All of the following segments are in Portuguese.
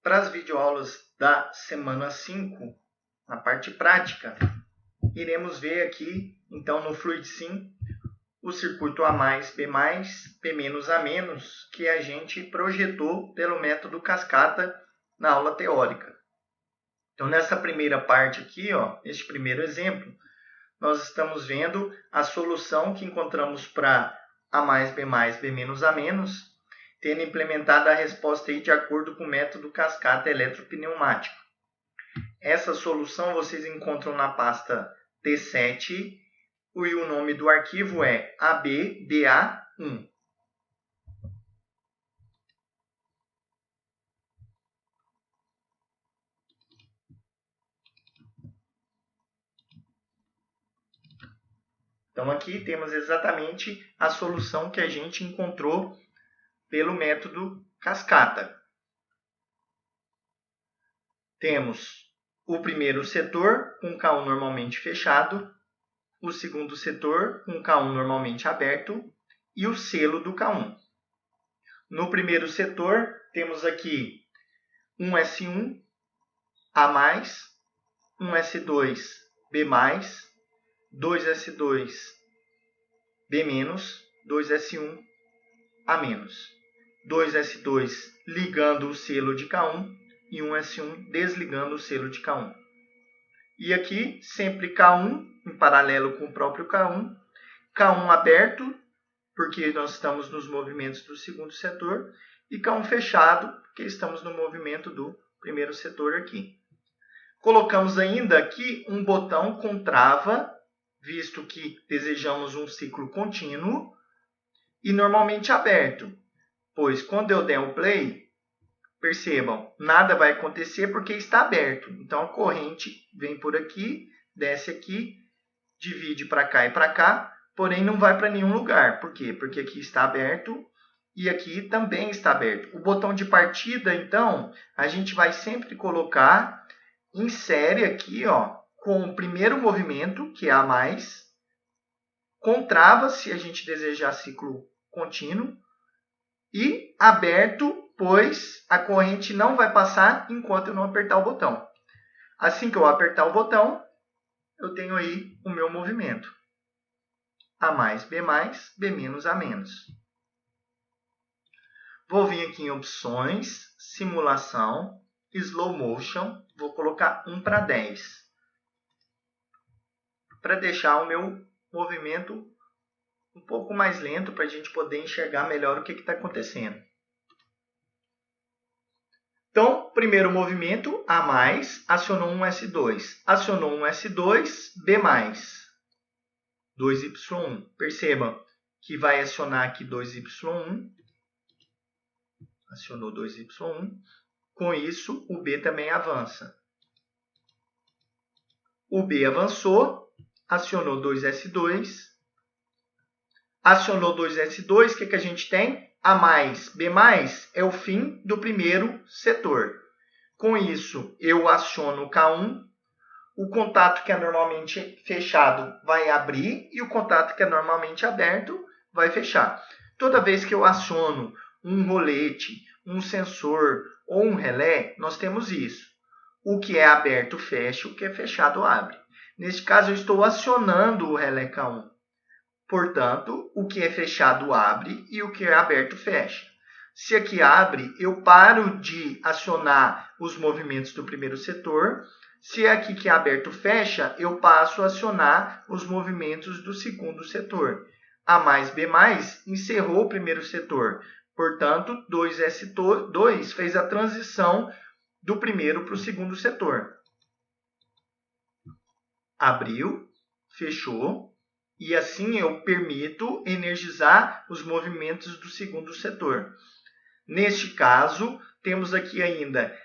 Para as videoaulas da semana 5, na parte prática, iremos ver aqui, então, no FluidSim, o circuito A+, B+, P- A-, que a gente projetou pelo método cascata na aula teórica. Então, nessa primeira parte aqui, este primeiro exemplo, nós estamos vendo a solução que encontramos para A+, B+, B- A-, tendo implementado a resposta aí de acordo com o método cascata eletropneumático. Essa solução vocês encontram na pasta T7 e o nome do arquivo é ABDA1. Então aqui temos exatamente a solução que a gente encontrou pelo método cascata. Temos o primeiro setor com K1 normalmente fechado, o segundo setor com K1 normalmente aberto e o selo do K1. No primeiro setor, temos aqui um S1 A+, um S2 B+, 2S2 B-, 2S1 A-, 2S2 ligando o selo de K1 e um S1 desligando o selo de K1. E aqui, sempre K1 em paralelo com o próprio K1, K1 aberto, porque nós estamos nos movimentos do segundo setor, e K1 fechado, porque estamos no movimento do primeiro setor aqui. Colocamos ainda aqui um botão com trava, visto que desejamos um ciclo contínuo, e normalmente aberto, pois quando eu der o play, percebam, nada vai acontecer porque está aberto. Então a corrente vem por aqui, desce aqui, divide para cá e para cá, porém não vai para nenhum lugar. Por quê? Porque aqui está aberto e aqui também está aberto. O botão de partida, então, a gente vai sempre colocar em série aqui, com o primeiro movimento, que é A+, com trava, se a gente desejar ciclo contínuo, e aberto, pois a corrente não vai passar enquanto eu não apertar o botão. Assim que eu apertar o botão, eu tenho aí o meu movimento. A+, B+, B-, A-. Vou vir aqui em opções, simulação, slow motion, vou colocar 1 para 10. Para deixar o meu movimento um pouco mais lento, para a gente poder enxergar melhor o que está acontecendo. Então, primeiro movimento, A+, acionou um S2. Acionou um S2, B+, 2Y1. Percebam que vai acionar aqui 2Y1. Acionou 2Y1. Com isso, o B também avança. O B avançou, acionou 2S2. Acionou 2S2, o que a gente tem? A+, B+, é o fim do primeiro setor. Com isso, eu aciono o K1. O contato que é normalmente fechado vai abrir e o contato que é normalmente aberto vai fechar. Toda vez que eu aciono um rolete, um sensor ou um relé, nós temos isso. O que é aberto fecha, o que é fechado abre. Neste caso, eu estou acionando o relé K1. Portanto, o que é fechado abre e o que é aberto fecha. Se aqui abre, eu paro de acionar os movimentos do primeiro setor. Se aqui que é aberto fecha, eu passo a acionar os movimentos do segundo setor. A+, B+, encerrou o primeiro setor. Portanto, 2S2 fez a transição do primeiro para o segundo setor. Abriu, fechou. E assim eu permito energizar os movimentos do segundo setor. Neste caso, temos aqui ainda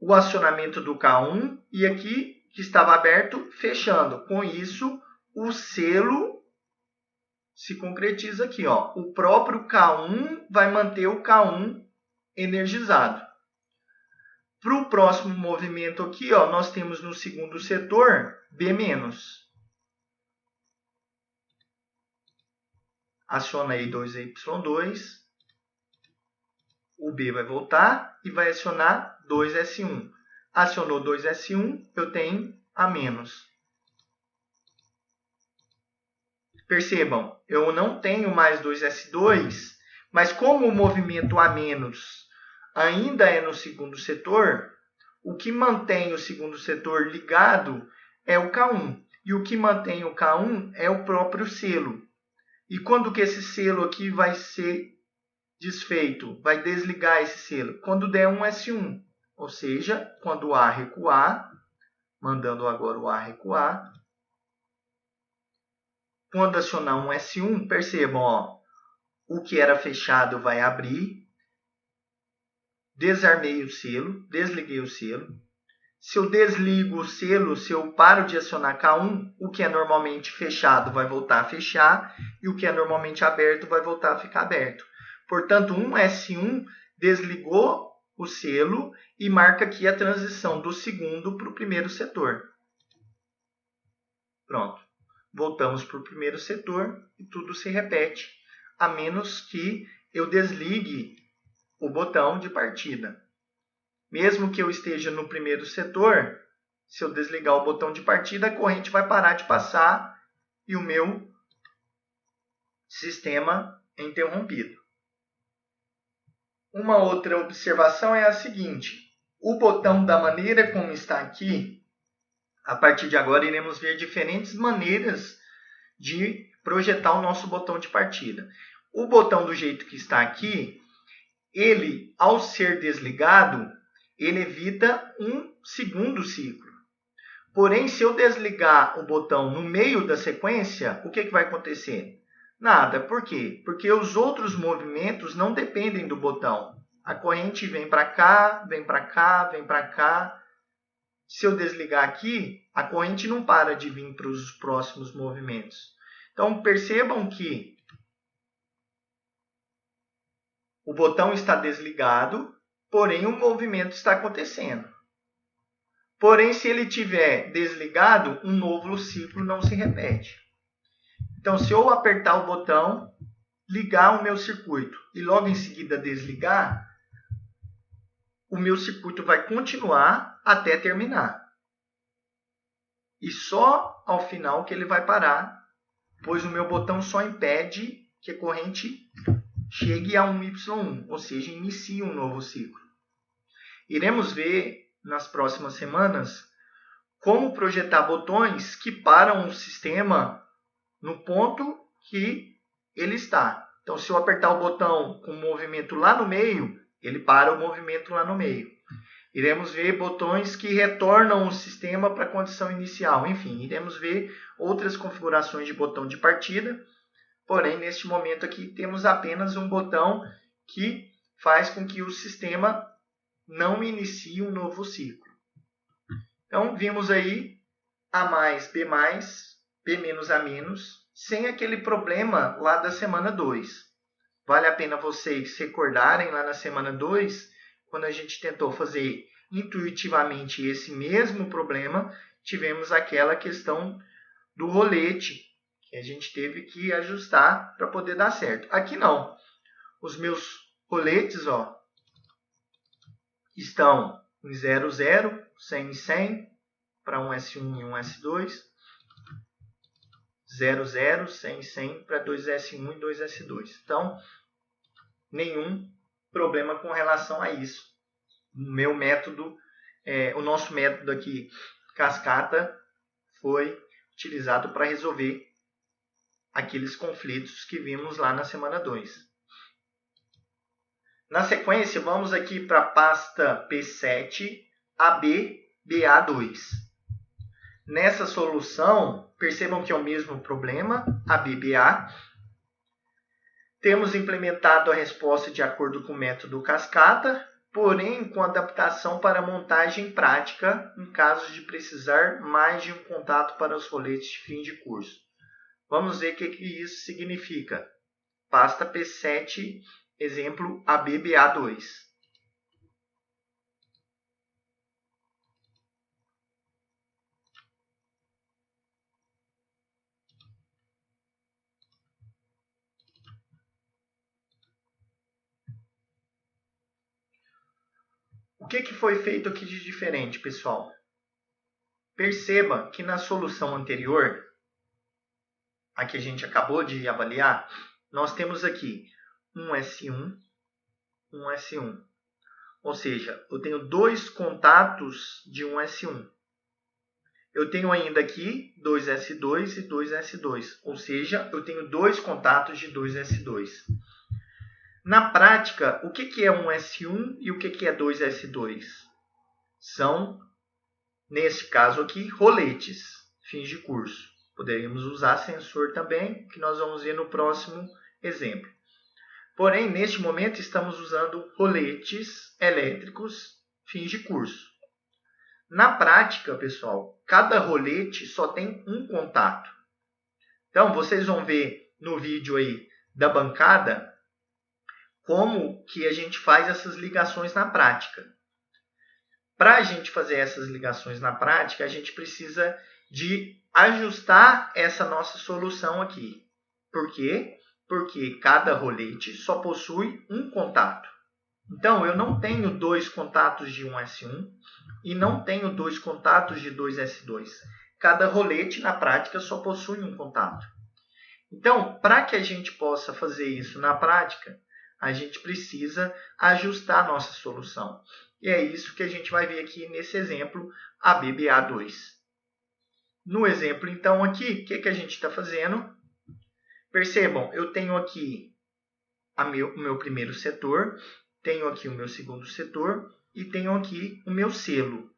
o acionamento do K1 e aqui, que estava aberto, fechando. Com isso, o selo se concretiza aqui. O próprio K1 vai manter o K1 energizado. Para o próximo movimento aqui, nós temos no segundo setor B-. Aciona aí 2Y2, o B vai voltar e vai acionar 2S1. Acionou 2S1, eu tenho A menos. Percebam, eu não tenho mais 2S2, mas como o movimento A menos ainda é no segundo setor, o que mantém o segundo setor ligado é o K1. E o que mantém o K1 é o próprio selo. E quando que esse selo aqui vai ser desfeito? Vai desligar esse selo? Quando der um S1. Ou seja, quando o A recuar, mandando agora o A recuar. Quando acionar um S1, percebam, ó, o que era fechado vai abrir. Desarmei o selo, desliguei o selo. Se eu desligo o selo, se eu paro de acionar K1, o que é normalmente fechado vai voltar a fechar e o que é normalmente aberto vai voltar a ficar aberto. Portanto, um S1 desligou o selo e marca aqui a transição do segundo para o primeiro setor. Pronto. Voltamos para o primeiro setor e tudo se repete, a menos que eu desligue o botão de partida. Mesmo que eu esteja no primeiro setor, se eu desligar o botão de partida, a corrente vai parar de passar e o meu sistema é interrompido. Uma outra observação é a seguinte: o botão, da maneira como está aqui, a partir de agora iremos ver diferentes maneiras de projetar o nosso botão de partida. O botão do jeito que está aqui, ele, ao ser desligado, ele evita um segundo ciclo. Porém, se eu desligar o botão no meio da sequência, o que vai acontecer? Nada. Por quê? Porque os outros movimentos não dependem do botão. A corrente vem para cá, vem para cá, vem para cá. Se eu desligar aqui, a corrente não para de vir para os próximos movimentos. Então, percebam que o botão está desligado, porém o movimento está acontecendo. Porém, se ele estiver desligado, um novo ciclo não se repete. Então, se eu apertar o botão, ligar o meu circuito e logo em seguida desligar, o meu circuito vai continuar até terminar. E só ao final que ele vai parar, pois o meu botão só impede que a corrente chegue a um Y1, ou seja, inicie um novo ciclo. Iremos ver nas próximas semanas como projetar botões que param o sistema no ponto que ele está. Então, se eu apertar o botão com o movimento lá no meio, ele para o movimento lá no meio. Iremos ver botões que retornam o sistema para a condição inicial. Enfim, iremos ver outras configurações de botão de partida. Porém, neste momento aqui, temos apenas um botão que faz com que o sistema não inicie um novo ciclo. Então, vimos aí A mais, B menos, A menos, sem aquele problema lá da semana 2. Vale a pena vocês recordarem lá na semana 2, quando a gente tentou fazer intuitivamente esse mesmo problema, tivemos aquela questão do rolete, que a gente teve que ajustar para poder dar certo. Aqui não. Os meus roletes, ó, estão em 0, 0, 100 e 100, para um S1 e um S2. 0, 0, 100 e 100 para 2S1 e 2S2. Então, nenhum problema com relação a isso. Meu método, o nosso método aqui, cascata, foi utilizado para resolver aqueles conflitos que vimos lá na semana 2. Na sequência, vamos aqui para a pasta P7, AB, BA2. Nessa solução, percebam que é o mesmo problema, ABBA. Temos implementado a resposta de acordo com o método cascata, porém com adaptação para montagem prática em caso de precisar mais de um contato para os roletes de fim de curso. Vamos ver o que isso significa. Pasta P7, exemplo ABBA2. O que foi feito aqui de diferente, pessoal? Perceba que na solução anterior, a que a gente acabou de avaliar, nós temos aqui um S1, um S1. Ou seja, eu tenho dois contatos de um S1. Eu tenho ainda aqui 2S2 e 2S2. Ou seja, eu tenho dois contatos de 2S2. Na prática, o que é um S1 e o que é 2S2? São, neste caso aqui, roletes, fins de curso. Poderíamos usar sensor também, que nós vamos ver no próximo exemplo. Porém, neste momento, estamos usando roletes elétricos, fins de curso. Na prática, pessoal, cada rolete só tem um contato. Então, vocês vão ver no vídeo aí da bancada como que a gente faz essas ligações na prática. Para a gente fazer essas ligações na prática, a gente precisa de ajustar essa nossa solução aqui. Por quê? Porque cada rolete só possui um contato. Então, eu não tenho dois contatos de 1S1 e não tenho dois contatos de 2S2. Cada rolete, na prática, só possui um contato. Então, para que a gente possa fazer isso na prática, a gente precisa ajustar a nossa solução. E é isso que a gente vai ver aqui nesse exemplo, a BBA2. No exemplo, então, aqui, o que a gente está fazendo? Percebam, eu tenho aqui o meu primeiro setor, tenho aqui o meu segundo setor e tenho aqui o meu selo.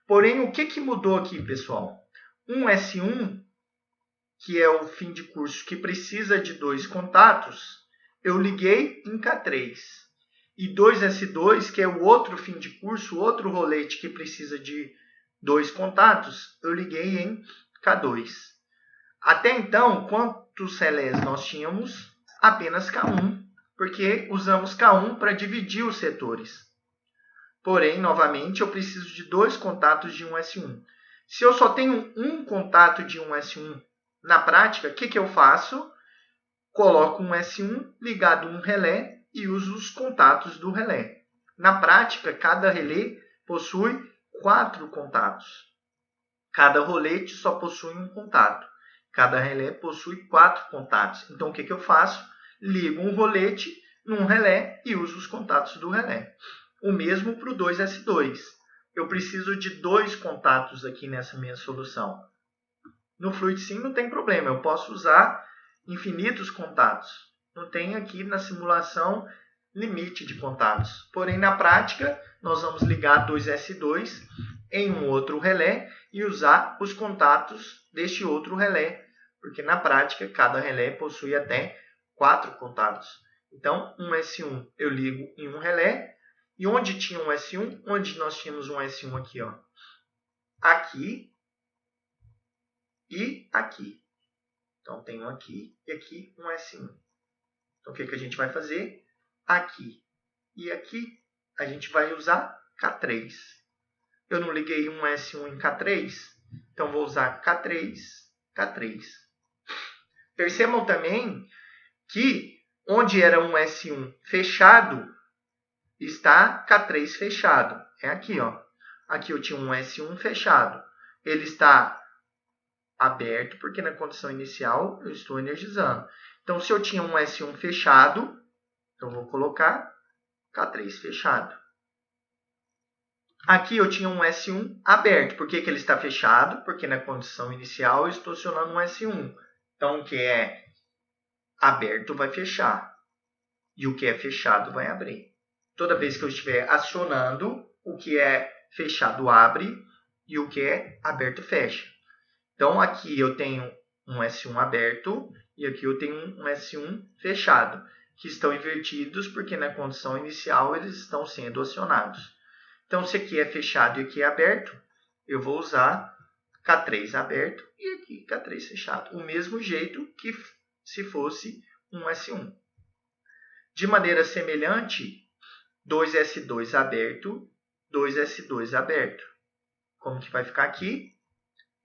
Porém, o que mudou aqui, pessoal? Um S1, que é o fim de curso que precisa de dois contatos, eu liguei em K3. E 2S2, que é o outro fim de curso, outro rolete que precisa de dois contatos, eu liguei em K2. Até então, quantos relés nós tínhamos? Apenas K1, porque usamos K1 para dividir os setores. Porém, novamente, eu preciso de dois contatos de um S1. Se eu só tenho um contato de um S1, na prática, o que eu faço? Coloco um S1 ligado a um relé e uso os contatos do relé. Na prática, cada relé possui 4 contatos. Cada rolete só possui um contato. Cada relé possui 4 contatos. Então, o que eu faço? Ligo um rolete num relé e uso os contatos do relé. O mesmo para o 2S2. Eu preciso de dois contatos aqui nessa minha solução. No FluidSim não tem problema, eu posso usar infinitos contatos. Não tem aqui na simulação limite de contatos. Porém, na prática, nós vamos ligar 2S2 em um outro relé e usar os contatos deste outro relé, porque na prática, cada relé possui até 4 contatos. Então, um S1 eu ligo em um relé, e onde tinha um S1? Onde nós tínhamos um S1 aqui, ó. Aqui e aqui. Então, tem um aqui e aqui um S1. Então, o que a gente vai fazer? Aqui e aqui, a gente vai usar K3. Eu não liguei um S1 em K3, então vou usar K3, K3. Percebam também que onde era um S1 fechado, está K3 fechado. É aqui, ó. Aqui eu tinha um S1 fechado. Ele está aberto, porque na condição inicial eu estou energizando. Então, se eu tinha um S1 fechado, eu vou colocar K3 fechado. Aqui eu tinha um S1 aberto. Por que ele está fechado? Porque na condição inicial eu estou acionando um S1. Então, o que é aberto vai fechar. E o que é fechado vai abrir. Toda vez que eu estiver acionando, o que é fechado abre e o que é aberto fecha. Então, aqui eu tenho um S1 aberto e aqui eu tenho um S1 fechado, que estão invertidos porque na condição inicial eles estão sendo acionados. Então, se aqui é fechado e aqui é aberto, eu vou usar K3 aberto e aqui K3 fechado. O mesmo jeito que se fosse um S1. De maneira semelhante, 2S2 aberto, 2S2 aberto. Como que vai ficar aqui?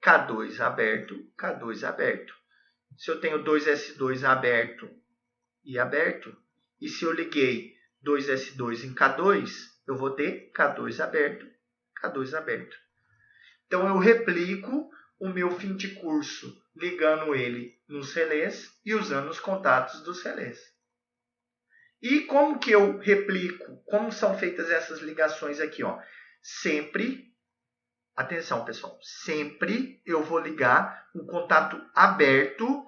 K2 aberto, K2 aberto. Se eu tenho 2S2 aberto, e se eu liguei 2S2 em K2, eu vou ter K2 aberto, K2 aberto. Então, eu replico o meu fim de curso ligando ele nos relés e usando os contatos dos relés. E como que eu replico? Como são feitas essas ligações aqui? Ó? Sempre, atenção pessoal, sempre eu vou ligar o contato aberto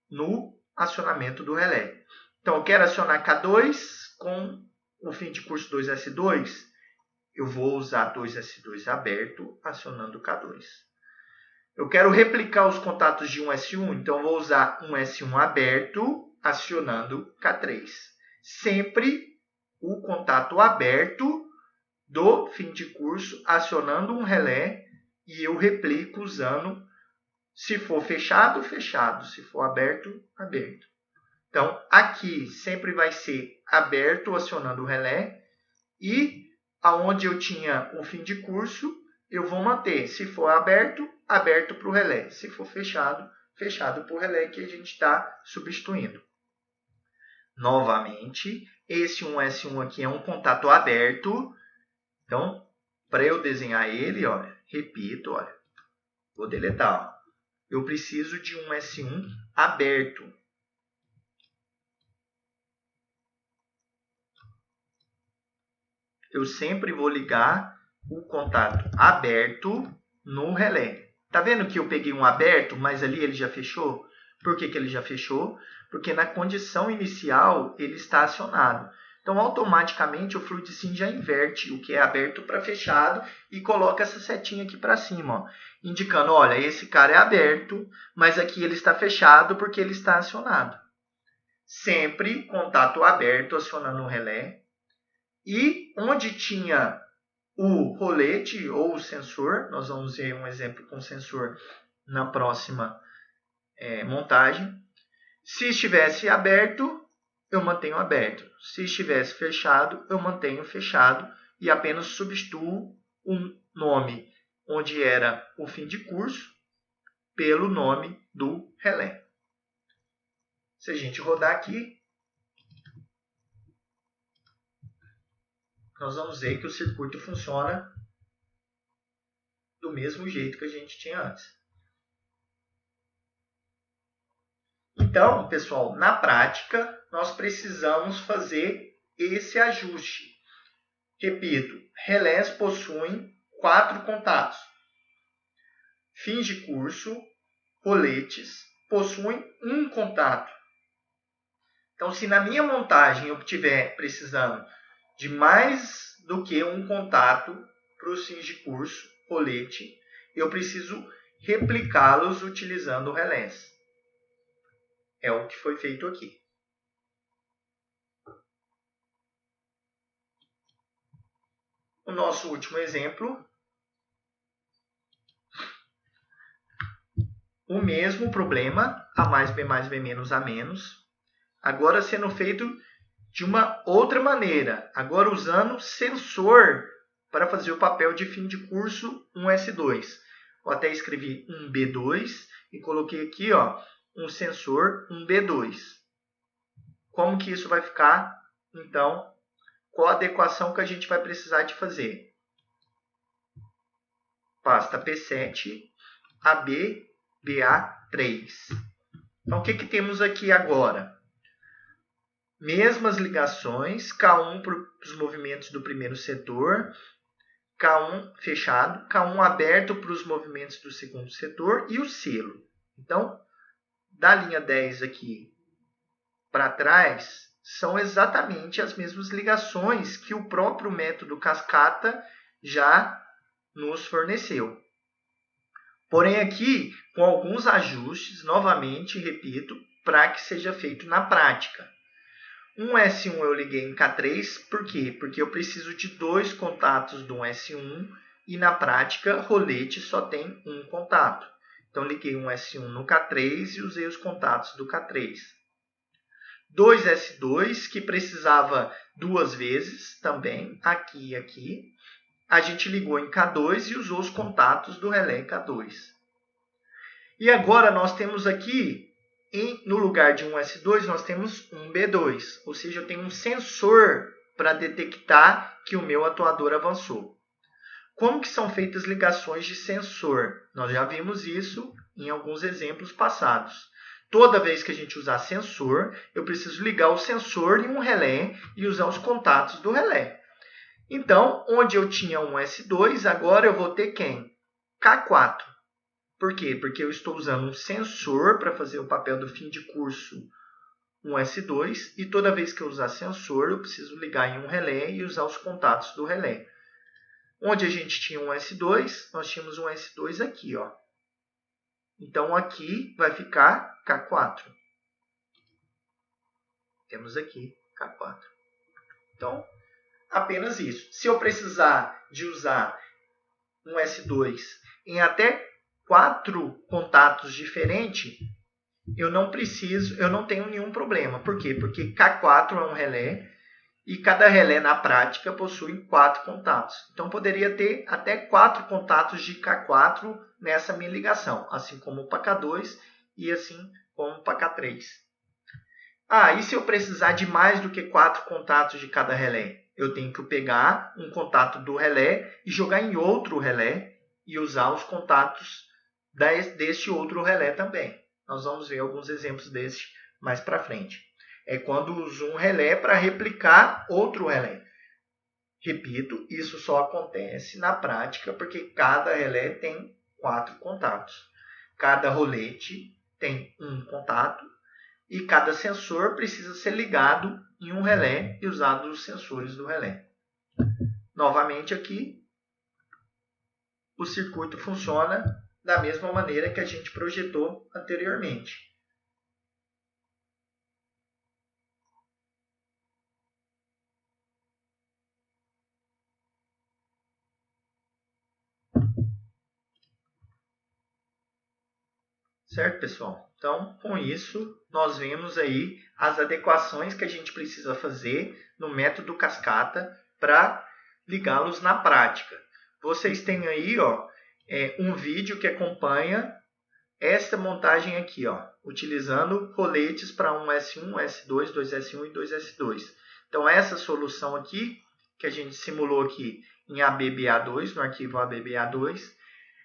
no acionamento do relé. Então, eu quero acionar K2 com o fim de curso 2S2, eu vou usar 2S2 aberto acionando K2. Eu quero replicar os contatos de 1S1, então eu vou usar 1S1 aberto acionando K3. Sempre o contato aberto do fim de curso acionando um relé e eu replico usando, se for fechado, fechado, se for aberto, aberto. Então, aqui sempre vai ser aberto acionando o relé e aonde eu tinha o fim de curso, eu vou manter, se for aberto, aberto para o relé. Se for fechado, fechado para o relé que a gente está substituindo. Novamente, esse 1S1 aqui é um contato aberto. Então, para eu desenhar ele, olha, repito, olha, vou deletar. Ó. Eu preciso de um S1 aberto. Eu sempre vou ligar o contato aberto no relé. Tá vendo que eu peguei um aberto, mas ali ele já fechou? Por que ele já fechou? Porque na condição inicial ele está acionado. Então, automaticamente, o FluidSim já inverte o que é aberto para fechado e coloca essa setinha aqui para cima, ó, indicando, olha, esse cara é aberto, mas aqui ele está fechado porque ele está acionado. Sempre contato aberto acionando o relé. E onde tinha o rolete ou o sensor, nós vamos ver um exemplo com sensor na próxima montagem. Se estivesse aberto, eu mantenho aberto. Se estivesse fechado, eu mantenho fechado e apenas substituo o nome onde era o fim de curso pelo nome do relé. Se a gente rodar aqui, nós vamos ver que o circuito funciona do mesmo jeito que a gente tinha antes. Então, pessoal, na prática, nós precisamos fazer esse ajuste. Repito, relés possuem 4 contatos. Fins de curso, roletes, possuem um contato. Então, se na minha montagem eu estiver precisando de mais do que um contato para os fins de curso, rolete, eu preciso replicá-los utilizando relés. É o que foi feito aqui. O nosso último exemplo. O mesmo problema, A mais B menos A menos. Agora sendo feito de uma outra maneira. Agora usando sensor para fazer o papel de fim de curso 1S2. Eu até escrevi 1B2 e coloquei aqui ó, um sensor 1B2. Como que isso vai ficar? Então, qual a adequação que a gente vai precisar de fazer? Pasta P7, AB, BA3. Então, o que temos aqui agora? Mesmas ligações, K1 para os movimentos do primeiro setor, K1 fechado, K1 aberto para os movimentos do segundo setor e o selo. Então, da linha 10 aqui para trás, são exatamente as mesmas ligações que o próprio método cascata já nos forneceu. Porém, aqui, com alguns ajustes, novamente, repito, para que seja feito na prática. Um S1 eu liguei em K3, por quê? Porque eu preciso de 2 contatos do S1 e na prática rolete só tem um contato. Então liguei um S1 no K3 e usei os contatos do K3. 2S2 que precisava 2 vezes também, aqui e aqui. A gente ligou em K2 e usou os contatos do relé K2. E agora nós temos aqui no lugar de um S2, nós temos um B2. Ou seja, eu tenho um sensor para detectar que o meu atuador avançou. Como que são feitas ligações de sensor? Nós já vimos isso em alguns exemplos passados. Toda vez que a gente usar sensor, eu preciso ligar o sensor em um relé e usar os contatos do relé. Então, onde eu tinha um S2, agora eu vou ter quem? K4. Por quê? Porque eu estou usando um sensor para fazer o papel do fim de curso, um S2, e toda vez que eu usar sensor, eu preciso ligar em um relé e usar os contatos do relé. Onde a gente tinha um S2, nós tínhamos um S2 aqui, ó. Então, aqui vai ficar K4. Temos aqui K4. Então, apenas isso. Se eu precisar de usar um S2 em até 4 contatos diferentes, eu não tenho nenhum problema. Por quê? Porque K4 é um relé e cada relé na prática possui 4 contatos. Então poderia ter até 4 contatos de K4 nessa minha ligação, assim como para K2 e assim como para K3. E se eu precisar de mais do que 4 contatos de cada relé? Eu tenho que pegar um contato do relé e jogar em outro relé e usar os contatos deste outro relé também. Nós vamos ver alguns exemplos desses mais para frente. É quando uso um relé para replicar outro relé. Repito, isso só acontece na prática porque cada relé tem 4 contatos. Cada rolete tem um contato e cada sensor precisa ser ligado em um relé e usado os sensores do relé. Novamente aqui, o circuito funciona da mesma maneira que a gente projetou anteriormente. Certo, pessoal? Então, com isso, nós vemos aí as adequações que a gente precisa fazer no método cascata para ligá-los na prática. Vocês têm aí um vídeo que acompanha esta montagem aqui, utilizando roletes para um S1, S2, 2S1 e 2S2. Então, essa solução aqui, que a gente simulou aqui em ABBA2, no arquivo ABBA2,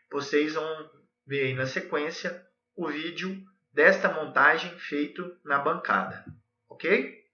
vocês vão ver aí na sequência o vídeo desta montagem feito na bancada, ok?